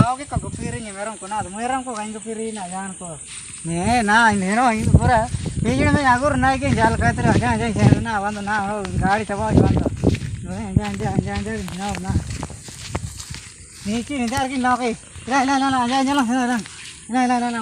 Oke kok piring merong ko na merong ko kain piring na yan ko ne na neno in pura ini me agur na ke jal ka tra ja ja na band na gaadi chaba band ja na नीचे निधार की नौके ला ला ला ला जा जा ला ला ला ला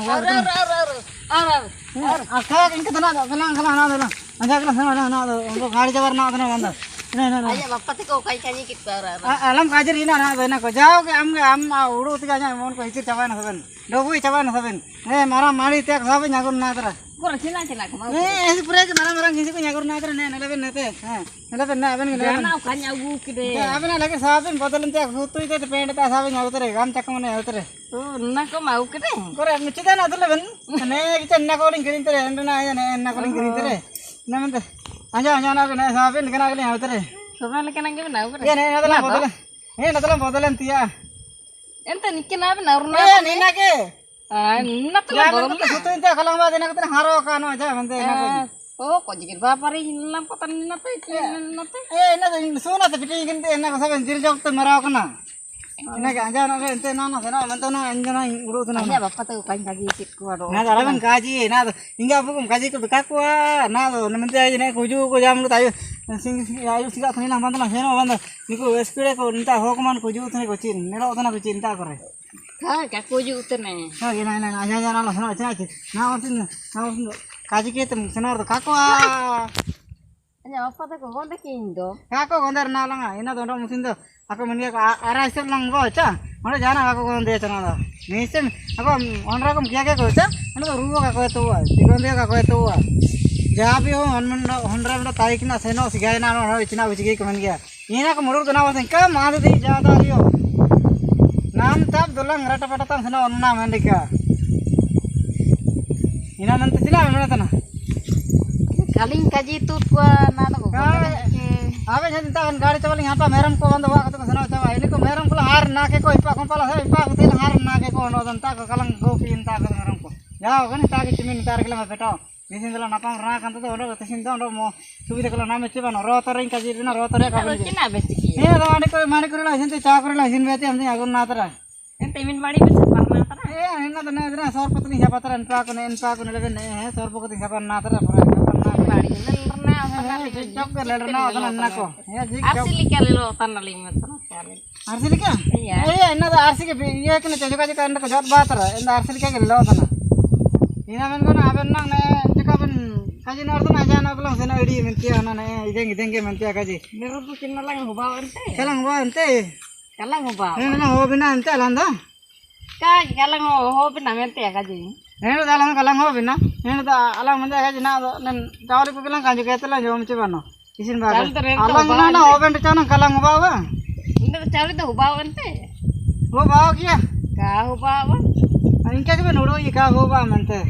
आखा इनके तना गला गला ना दो अंजा गला ना ना दो उनको गाड़ी जबर ना दो बंदा ना ना aja bapak tuh kau kai kai kita alam kajer ina na बना को जाओ के हम उड़ो तिका जा मन को इचे चबा ना सबन डोबुई चबा ना सबन ए मारा माड़ी त्याग सब नागुर ना तरा kurang cina kau ए ऐसे पूरे के मारा मारा किसी को नागुर ना तरा ने नलेबन नते हां नलेबन ना अपन के ना kan aku kide अपन लगे साबन बदलन त्याग सुतुई ते पेंट ता साबन आवतरे गाम चकमने आवतरे na kau mau kide कोरे मिचिदा ना दलेबन ने किचन ना कोलिंग गिरिंतरे ना ना कोलिंग गिरिंतरे ना मन अंजा अंजा ना के साबन के ना के आवतरे soalnya kan aku mau kide ये ने नदला बदलन तिया ente nikin apa naurna ए नीना के na tuh या मन तो सुतुई ते खलंग बा देना के हारो कानो जा मनते ना oh kok jadi bapak ini lampatan na tuh ए ना सोना ते पिटी गिनते ना को सबन जिर जब तो मराव कना ना के अंजा ना के ente ना ना मन तो ना अंजना उड़ो ना aja bapak tuh kai kai kita kau ना दलावन काजी ना इंगा बुकुम काजी को काकुआ ना नमते आज ने कुजु को जाम लो तायो सिंग आयु सिगा थनी ना बंदला हेनो बंद निको स्पीड को निता होकमान को जु थने को चिन नेडो तना को चिंता करे kak aku juga nih हां ये ना आजा जाना लो सना अच्छा ना ओतिन काजी के तुम सनार तो काकुआ aja bapak tuh kau udah kindo काको गोंदर ना लंगा इना दोंडो मुसिन तो ako मनिया आरा सब लंग गो अच्छा ओने जाना काको गोंदे चना ना निसन ako ओनरा को क्या क्या कोचा ओने तो रुगो काको तो दिगोंदे काको तो जहाँ भी हो होनरा में तारीख ना सेनो सिगाय ना हो इतना बिचगी कमन गया इना को मुरुर दना वसन का माद दी ज्यादा रियो नाम तब दुलंग रटा पटा तम सेनो अन्ना मंडिका इना नंत चिना में तना kaling kaji tuh gua nana gua आवे जन तान गाड़ी चवल यहां पा मेरम को बंद वा तो सना चवा इने को मेरम को हार ना के को इपा को पाला है इपा को तिल हार ना के को नो दन ता को कलंग गो पिन ता को मेरम को जाओ गन ता के चिमिन तार के मा बेटा निसिन दला नापांग रा kan तो ओडो तसिन दो मो सुविधा कला नामे चेबन रो तरिन काजी ना रो तरे का बन cina besiki ए दा माने को ला हिंते चा को ला हिन बेते हम आगुन ना तरा ente min mari besar parna tara ए इना तो ना इना सौर पत्नी है पतर इनपा को लेबे ने है सौर पत्नी है ना तरा bari lerna जब के लड़ना ओदन ना को ए जी asli kali lo tanah lima tanah kali RC लिखा iya ए इना दा आरसी के ये के चजो का करन को जत बात रा इन आरसी के लो तना इना मन को ना आबन ना ने जका बन काजी नर तो ना जाना को सेना एडी मेंतिया ना ने इदेंगे मेंतिया काजी meru tuh kena lang hubaw ente कलंग बा अंते kalang hubaw ना हो बिना अंते लंदा kalang ho pinam ente ya kaji నేను దాలం కలం హో బిన్నా నేను అలా ముందే కాజి నా నేను చావలి పిల్లం కాజి కేతల జోమ చిబను ఇసిన్ బాగా అలా నా ఓబెంట చాన కలం బావా ini cari tuh hubaw ente ఓ బావ కియా ka hubaw ఇంకే కే నోడో ఈ కా హో బా మంతే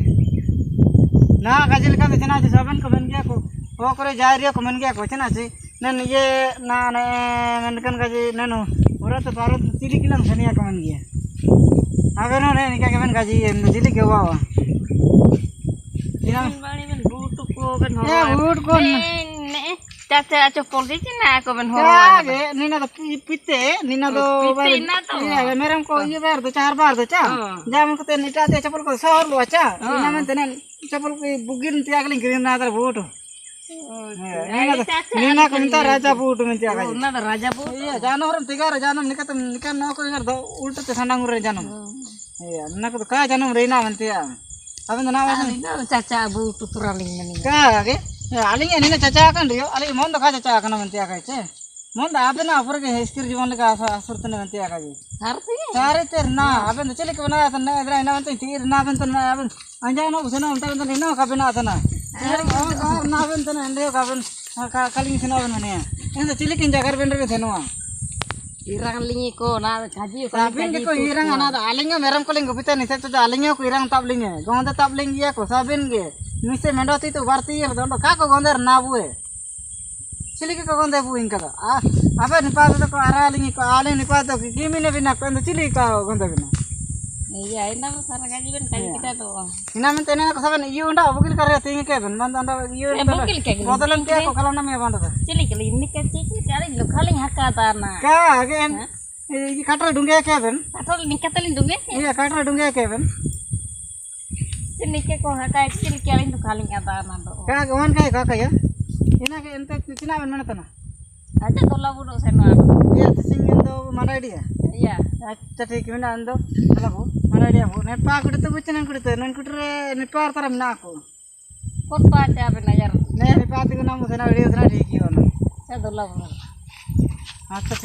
నా కాజిల్ కా చనా చి సబన్ కమన్ గియా को ఓ करे जा रियो कमन गिया को चना ची नन ये ना ने ननकन काजी ननु उरत पारत तिली किलम सनिया कमन गिया आवे नो ने निका कमन काजी तिली के बावा bari men butu ko ben ho ya bud ko ne caca copol di cina ko ben ho क्या नीना तो पीते नीना तो पीते ना तो ये मेरे को ये बार तो 4 बार तो चा जाम को ते नीटा ते चप्पल को सौर लो चा नीना में तने चप्पल को बुगिन त्यागलिंग ग्रीन ना तर बूट नीना को निता राजा बूट में त्याग ना raja bu ये जानवर तिगार जानम निका न को इधर दो उल्टा ते संडांग रे जानम ये अन्ना को का जानम रेना मनतिया अब ना caca butu turaling meni का के अलिंग नीना चाचा kan रियो अलिंग मन दखा चाचा kan मनतिया कहचे मन आपन अपर के हिस्किर जीवन का असुरतने मनतिया कहजे arti सारे तेर ना आपन चले के बना तन इधर इना मन तीर ना बन तन आपन अंजानो उसने उल्टा बन इना का बना तना ना बन तन अंदे का बन कलिंग सिना बन ने इन चले के जगर बन रे थेनो irang lingi ko na kaji sabin के को इरंग ना अलिंग मेरम को लिंग पिता निसे तो अलिंग को इरंग तबलिंग गोंद तबलिंग ये को साबिन के मिसे मेंडोती तो भारती ये दोंडो का को गोंदर ना बुए चिली के को गोंदे बु इनका आ अबे निपा तो को आरालिंग को आले निपा तो किमी ने बिना को चिली का गोंदे बिना iya ina sarang kaji ben kaji kita to ina men tene ko saben yu nda bukil kare tingi ke ben man nda yu bukil ke modalan ke ko kala na me banda cili kali ini kaji kali lo kali hakka ta na ka gen Katra dunga Kevin. Atau nikah dunge. Iya katra dunga Kevin. Nikah kok kayak kecil kalian tuh kaling apa nando. Kak kawan kakak ya. Ina ke ente cina mana tanah. Aja tola buru seno. Iya sing endo mana dia. Iya. Jadi gimana ando kalau bu mana dia bu. Nepa aku itu bucinan kudu non kudu nepa taram naku. Kot paate apa najar. Nepa itu namu sana video sana di kion. Saya tola buru. Acha